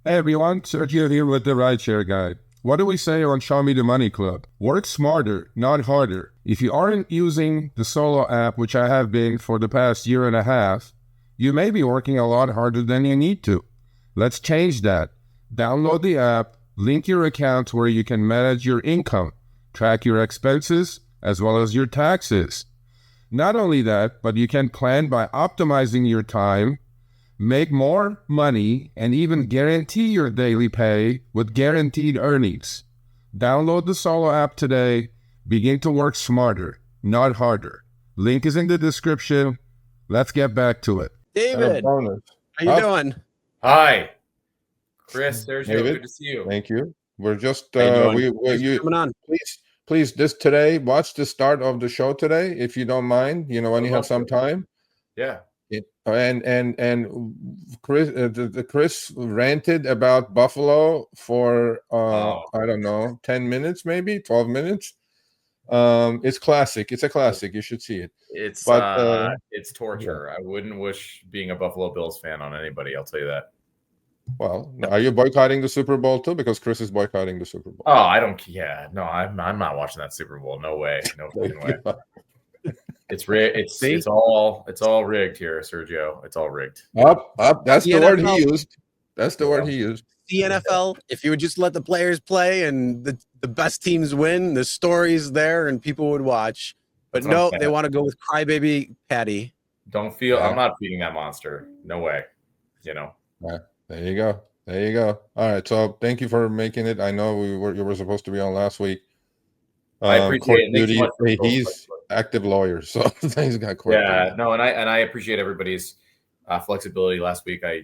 Hey everyone, Sergio here with the Rideshare Guy. What do we say on Show Me the Money Club? Work smarter, not harder. If you aren't using the Solo app, which I have been for the past year and a half, you may be working a lot harder than you need to. Let's change that. Download the app, link your account where you can manage your income, track your expenses, as well as your taxes. Not only that, but you can plan by optimizing your time, make more money, and even guarantee your daily pay with guaranteed earnings. Download the Solo app today. Begin to work smarter, not harder. Link is in the description. Let's get back to it. David, how you doing? Hi, Chris, Sergio, David, good to see you. Thank you. We're just coming on. Please this today. Watch the start of the show today, if you don't mind. You know, when you have some time. Yeah. And Chris ranted about Buffalo for I don't know, 10 minutes, maybe 12 minutes. It's classic. It's a classic. You should see it. It's torture. Yeah. I wouldn't wish being a Buffalo Bills fan on anybody. I'll tell you that. Well, are you boycotting the Super Bowl too? Because Chris is boycotting the Super Bowl. Oh, I don't. Yeah, no, I'm not watching that Super Bowl. No way. No way. It's rigged. It's all rigged here, Sergio. It's all rigged. Up. That's the word he used. That's the word he used. The NFL, if you would just let the players play and the best teams win, the story's there and people would watch. But no, they want to go with crybaby Patty. Don't feel. I'm not feeding that monster. No way. You know. Yeah. There you go. All right. So thank you for making it. I know you were supposed to be on last week. I appreciate it. He's active lawyer, so he's got court. Yeah, no, and I appreciate everybody's flexibility last week. I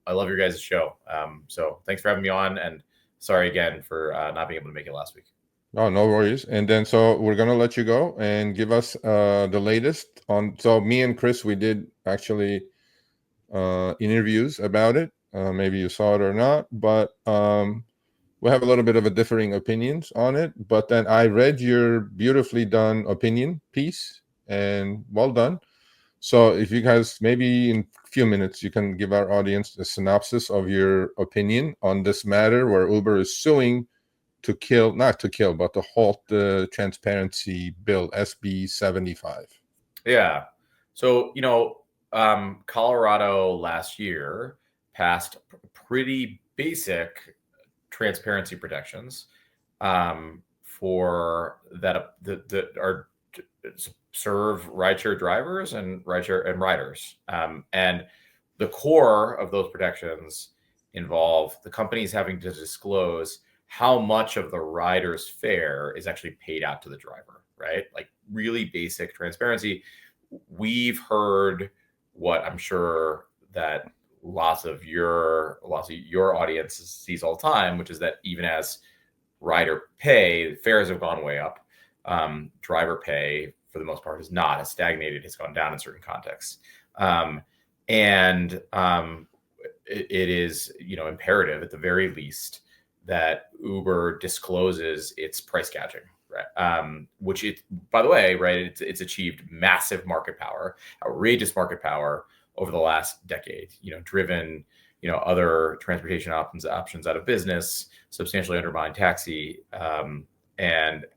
love your guys' show. So thanks for having me on, and sorry again for not being able to make it last week. Oh, no worries. And then so we're gonna let you go and give us the latest on. So me and Chris, we did actually interviews about it. Maybe you saw it or not, but we have a little bit of a differing opinions on it. But then I read your beautifully done opinion piece, and well done. So if you guys, maybe in a few minutes, you can give our audience a synopsis of your opinion on this matter where Uber is suing to not to kill, but to halt the transparency bill, SB 75. Yeah. So, Colorado last year passed pretty basic transparency protections for that are serve rideshare drivers and riders. And the core of those protections involve the companies having to disclose how much of the rider's fare is actually paid out to the driver, right? Like really basic transparency. We've heard what I'm sure that lots of your audience sees all the time, which is that even as rider pay, fares have gone way up. Driver pay, for the most part, has not. Has stagnated. Has gone down in certain contexts. It is imperative at the very least that Uber discloses its price gouging, right? Which it, by the way, right, it's achieved massive market power, outrageous market power over the last decade. Driven other transportation options out of business, substantially undermined taxi, and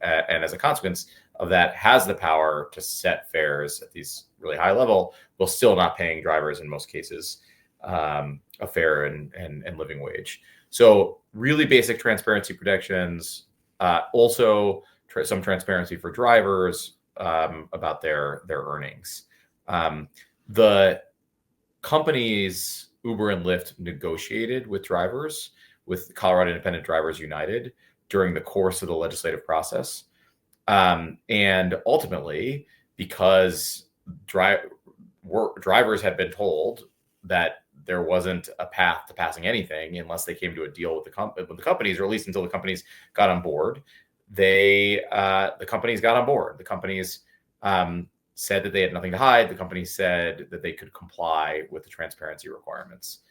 as a consequence of that, has the power to set fares at these really high level, while still not paying drivers in most cases a fair and living wage. So really basic transparency protections, also some transparency for drivers about their earnings. The companies Uber and Lyft negotiated with drivers, with Colorado Independent Drivers United, during the course of the legislative process. And ultimately, because drivers had been told that there wasn't a path to passing anything unless they came to a deal with the companies, or at least until the companies got on board, the companies got on board. The companies said that they had nothing to hide. The companies said that they could comply with the transparency requirements.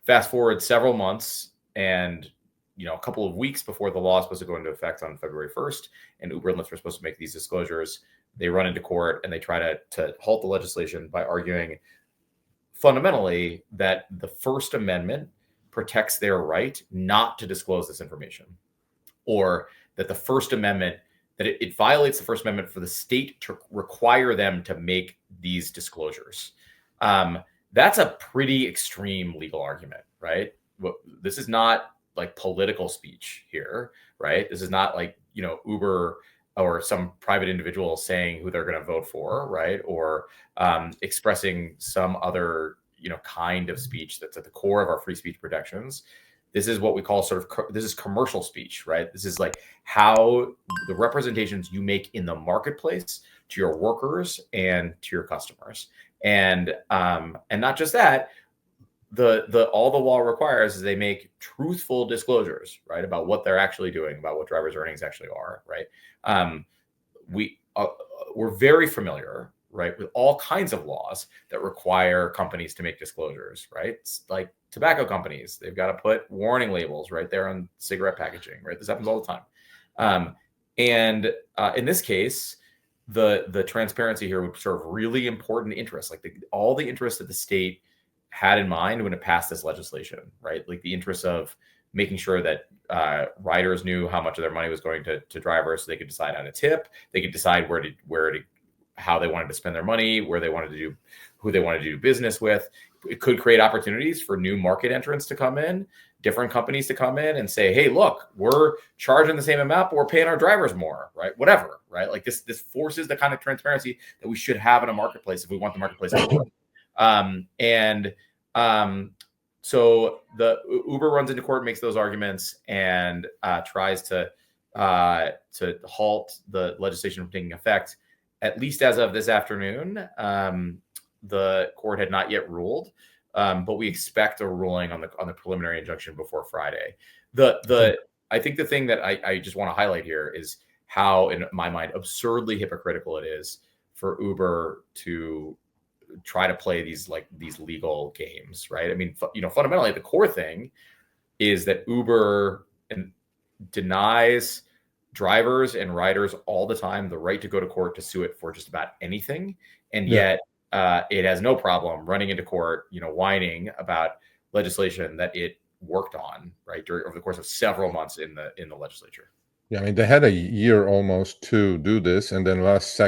Fast forward several months, and a couple of weeks before the law is supposed to go into effect on February 1st, and Uber and Lyft are supposed to make these disclosures, they run into court and they try to halt the legislation by arguing fundamentally that the First Amendment protects their right not to disclose this information, or that the First Amendment, that it violates the First Amendment for the state to require them to make these disclosures. That's a pretty extreme legal argument, right? This is not like political speech here, right? This is not like, Uber or some private individual saying who they're going to vote for, right? Or expressing some other, kind of speech that's at the core of our free speech protections. This is what we call this is commercial speech, right? This is like how the representations you make in the marketplace to your workers and to your customers. And not just that, all the law requires is they make truthful disclosures, right, about what they're actually doing, about what drivers' earnings actually are, right? We're very familiar, right, with all kinds of laws that require companies to make disclosures, right? It's like tobacco companies, they've got to put warning labels right there on cigarette packaging, right? This happens all the time. And in this case, the transparency here would serve really important interests, like all the interests that the state had in mind when it passed this legislation, right? Like the interests of making sure that riders knew how much of their money was going to drivers, so they could decide how to tip, they could decide how they wanted to spend their money, who they wanted to do business with. It could create opportunities for new market entrants to come in, different companies to come in and say, hey, look, we're charging the same amount, but we're paying our drivers more, right? Whatever, right? Like this forces the kind of transparency that we should have in a marketplace if we want the marketplace to work. So the Uber runs into court, makes those arguments, and tries to halt the legislation from taking effect. At least as of this afternoon, the court had not yet ruled, but we expect a ruling on the preliminary injunction before Friday. I think the thing that I just want to highlight here is how, in my mind, absurdly hypocritical it is for Uber to try to play these legal games, right? I mean, fundamentally, the core thing is that Uber denies drivers and riders all the time the right to go to court to sue it for just about anything, and yet it has no problem running into court, whining about legislation that it worked on, right, over the course of several months in the legislature. Yeah, I mean, they had a year almost to do this, and then last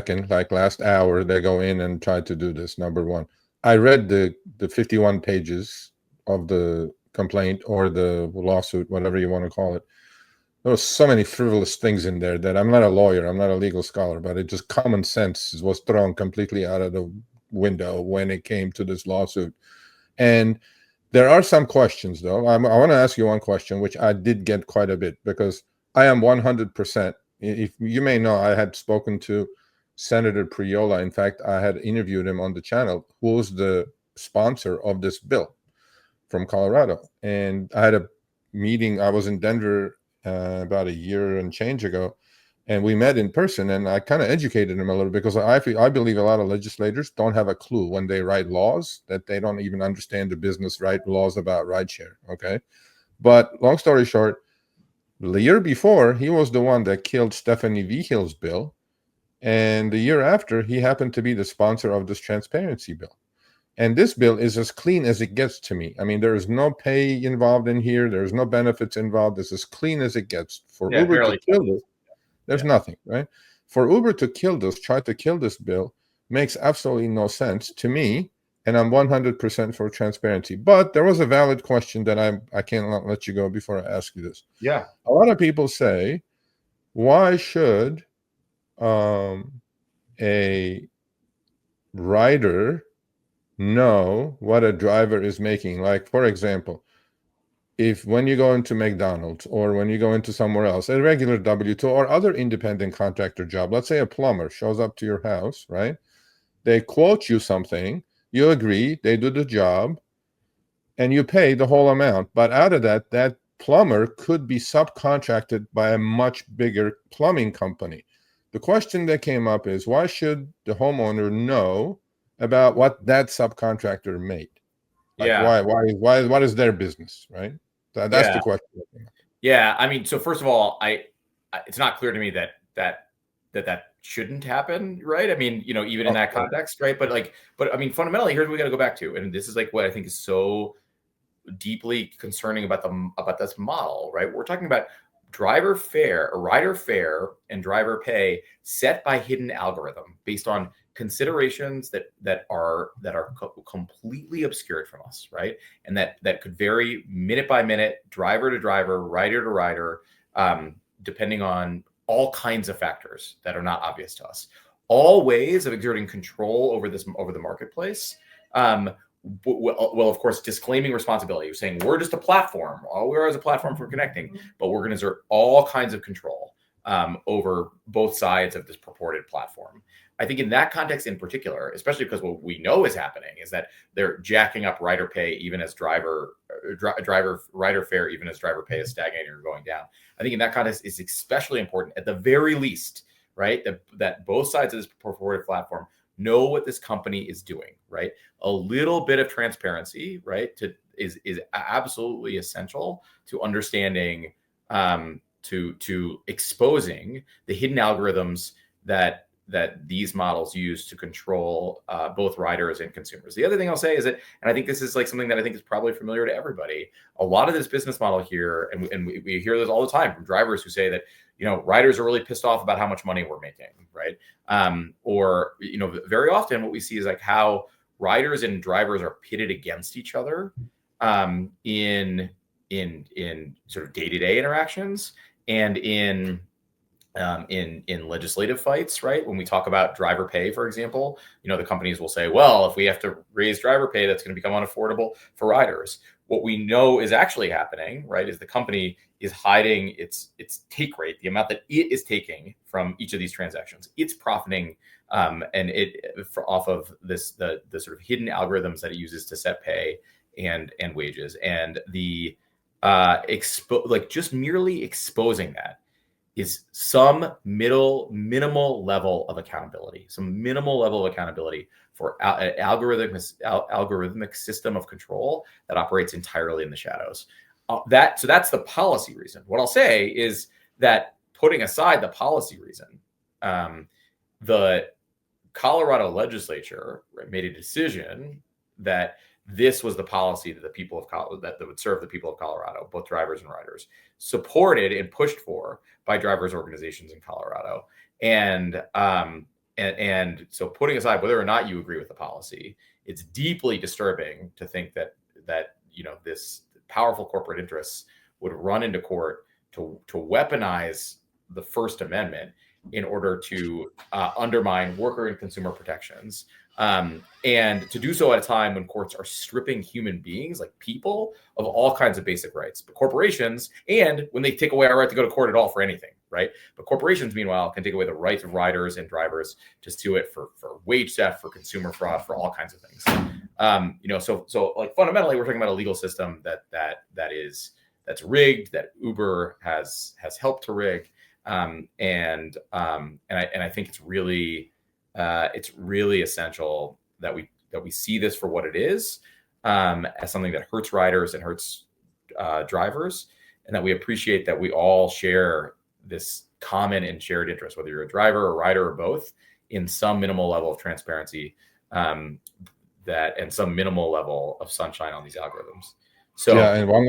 hour, they go in and try to do this. Number one, I read the 51 pages of the complaint or the lawsuit, whatever you want to call it. There was so many frivolous things in there that I'm not a lawyer, I'm not a legal scholar, but it just common sense was thrown completely out of the window when it came to this lawsuit. And there are some questions, though. I want to ask you one question, which I did get quite a bit, because I am 100%. If you may know, I had spoken to Senator Priola. In fact, I had interviewed him on the channel, who was the sponsor of this bill from Colorado. And I had a meeting. I was in Denver about a year and change ago, and we met in person, and I kind of educated him a little, because I believe a lot of legislators don't have a clue when they write laws, that they don't even understand the business, write laws about rideshare. Okay. But long story short, the year before, he was the one that killed Stephanie Vihil's bill. And the year after, he happened to be the sponsor of this transparency bill. And this bill is as clean as it gets to me. I mean, there is no pay involved in here. There's no benefits involved. It's as clean as it gets. For Uber to kill this, there's nothing, right? For Uber to try to kill this bill, makes absolutely no sense to me. And I'm 100% for transparency. But there was a valid question that I cannot let you go before I ask you this. Yeah. A lot of people say, why should a rider know what a driver is making? Like, for example, when you go into McDonald's or when you go into somewhere else, a regular W-2 or other independent contractor job, let's say a plumber shows up to your house, right? They quote you something, you agree, they do the job, and you pay the whole amount. But out of that plumber could be subcontracted by a much bigger plumbing company. The question that came up is, why should the homeowner know about what that subcontractor made? Like, what is their business, right? That's the question. Yeah, I mean, so first of all, it's not clear to me that shouldn't happen, right? I mean, even in that context, right? But I mean, fundamentally, here's what we got to go back to, and this is like what I think is so deeply concerning about this model, right? We're talking about driver fare, or rider fare, and driver pay set by hidden algorithm based on considerations that are completely obscured from us, right? And that could vary minute by minute, driver to driver, rider to rider, depending on all kinds of factors that are not obvious to us. All ways of exerting control over the marketplace. Well, of course, disclaiming responsibility. You're saying we're just a platform. All we are is a platform for connecting, but we're going to exert all kinds of control over both sides of this purported platform. I think in that context in particular, especially because what we know is happening is that they're jacking up rider pay even as rider fare, even as driver pay is stagnating or going down. I think in that context is especially important, at the very least, right? That both sides of this purported platform know what this company is doing, right? A little bit of transparency, right, is absolutely essential to understanding, to exposing the hidden algorithms that these models use to control both riders and consumers. The other thing I'll say is that, and I think this is like something that I think is probably familiar to everybody, a lot of this business model here, and we hear this all the time from drivers who say that, riders are really pissed off about how much money we're making, right? Or, very often what we see is like how riders and drivers are pitted against each other in sort of day-to-day interactions and in legislative fights, right? When we talk about driver pay, for example, the companies will say, well, if we have to raise driver pay, that's going to become unaffordable for riders. What we know is actually happening, right, is the company is hiding its take rate, the amount that it is taking from each of these transactions. It's profiting off of the sort of hidden algorithms that it uses to set pay and wages. And the just merely exposing that is some minimal level of accountability, for an algorithmic system of control that operates entirely in the shadows. So that's the policy reason. What I'll say is that, putting aside the policy reason, the Colorado legislature made a decision that this was the policy that that would serve the people of Colorado, both drivers and riders, supported and pushed for by drivers' organizations in Colorado. And so, putting aside whether or not you agree with the policy, it's deeply disturbing to think that this powerful corporate interests would run into court to weaponize the First Amendment in order to undermine worker and consumer protections, and to do so at a time when courts are stripping human beings, like people, of all kinds of basic rights. But corporations, and when they take away our right to go to court at all for anything, right? But corporations, meanwhile, can take away the rights of riders and drivers to sue it for wage theft, for consumer fraud, for all kinds of things. So like fundamentally, we're talking about a legal system that's rigged, that Uber has helped to rig. And I think it's really essential that we see this for what it is, as something that hurts riders and hurts drivers, and that we appreciate that we all share this common and shared interest, whether you're a driver, a rider, or both, in some minimal level of transparency, and some minimal level of sunshine on these algorithms. So yeah, and one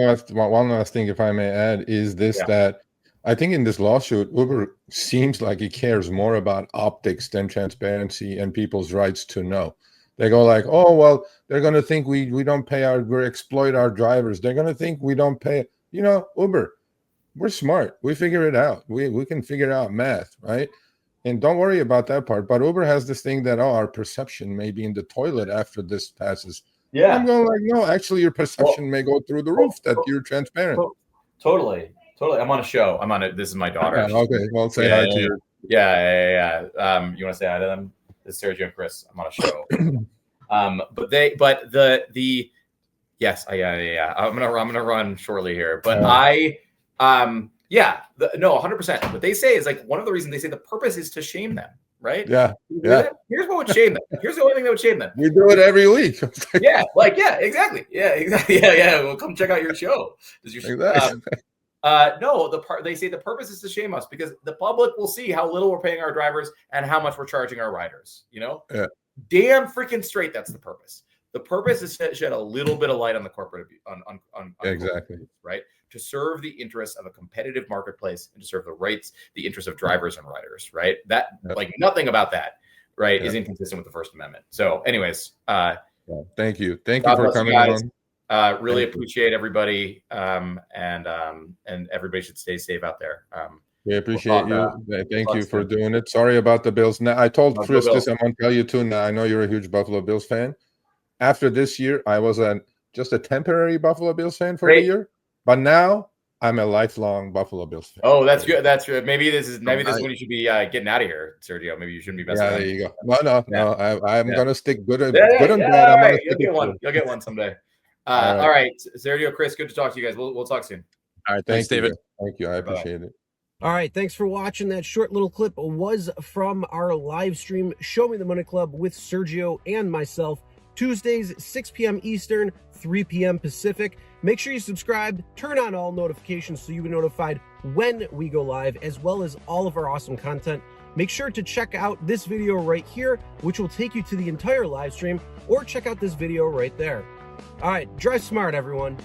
last thing, if I may add, is this, that I think in this lawsuit, Uber seems like it cares more about optics than transparency and people's rights to know. They go like, oh, well, they're going to think we don't pay we exploit our drivers. They're going to think we don't pay. Uber, we're smart. We figure it out. We can figure out math, right? And don't worry about that part. But Uber has this thing that, our perception may be in the toilet after this passes. Yeah. I'm going like, no, actually your perception may go through the roof that you're transparent. Totally. I'm on a show. This is my daughter. Yeah, okay. Well, say hi to your. Yeah. You want to say hi to them? This is Sergio and Chris. I'm on a show. Yes. I'm gonna run shortly here, but 100%. What they say is like, one of the reasons they say the purpose is to shame them, right? Yeah. Here's what would shame them. Here's the only thing that would shame them. We do it every week. Exactly. Yeah. Well, come check out your show. Exactly. They say the purpose is to shame us because the public will see how little we're paying our drivers and how much we're charging our riders. Yeah. Damn freaking straight, that's the purpose. The purpose is to shed a little bit of light on the corporate on Exactly. right? To serve the interests of a competitive marketplace and to serve the interests of drivers and riders, right? That like nothing about that, right, is inconsistent with the First Amendment. So, anyways, thank you for coming on. Really Thank appreciate everybody, and everybody should stay safe out there. We appreciate you. Thank you for doing it. Sorry about the Bills. Now, I told Chris this. I'm going to tell you too. Now, I know you're a huge Buffalo Bills fan. After this year, I was just a temporary Buffalo Bills fan for the year, but now I'm a lifelong Buffalo Bills fan. Oh, that's good. That's good. Maybe this is when you should be getting out of here, Sergio. Maybe you shouldn't be messing around. There you go. No. I'm going to stick good and bad. Right. You'll get one someday. All right, Sergio, Chris, good to talk to you guys. We'll talk soon. All right, thanks, David. Thank you. I appreciate it. All right, thanks for watching. That short little clip was from our live stream, Show Me the Money Club with Sergio and myself, Tuesdays, 6 p.m. Eastern, 3 p.m. Pacific. Make sure you subscribe, turn on all notifications so you get notified when we go live, as well as all of our awesome content. Make sure to check out this video right here, which will take you to the entire live stream, or check out this video right there. All right, drive smart, everyone.